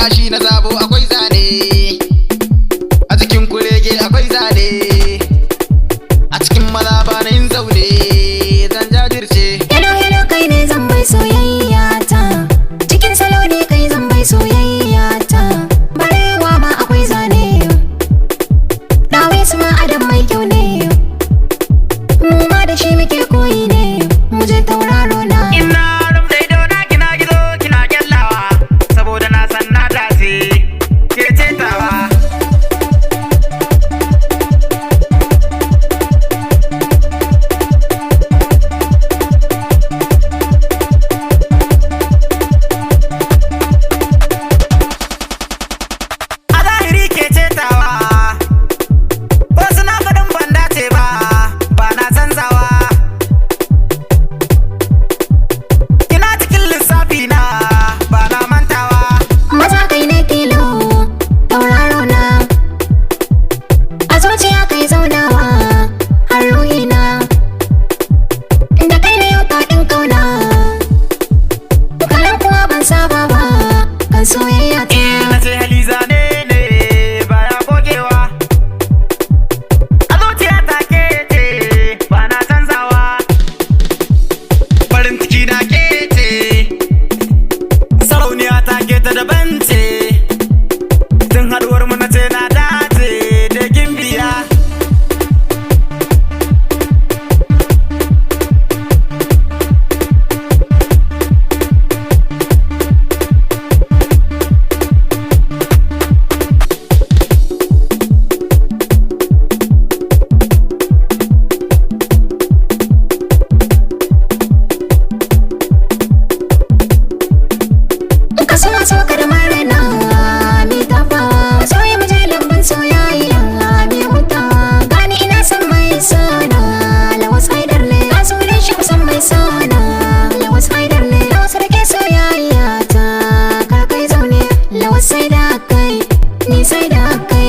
gashi na sabo akwai zane, a cikin kurege akwai zane, a cikin maza ba na yin zaune zan jajirce. Hello hello kai ne zan bai soyayya ta, cikin salo ne kai zan bai soyayya ta. Barewa ma akwai zane, dawe su ma adam mai kyau ne, mu ma da shi muke koyi ne, mu je tauraro na. Ina rum daido na kina gizo kina kyallawa, saboda na san na dace ke ce tawa. A zahiri ke ce tawa, wasu na faɗin ban dace ba, ba na canzawa. Kina cikin lissafi na ba na mantawa. Maza kai ne tilo tauraro na, a zuciya kai zaunawa har ruhi na, da kai ne yau taɗin kauna, kalan kuwa ban saba ba kan soyayya ta. Na ce hali zane ne baya gogewa, a zuciya ta ke ce ba na canzawa. Farin ciki na ke ce, sarauniya ta ke ta daban ce, tun haɗuwar mu na ce na dace da gimbiya. Ka so ka da marina mi tafa, soya mu je lambun soyayya mi huta, gani ina son mai sana. Lawas Haydar ne a sunan shi kusan mai sana. Lawas Haydar ne Lawas da ke soyayya ta, kar kai zaune Lawas sai da kai ni sai da kai.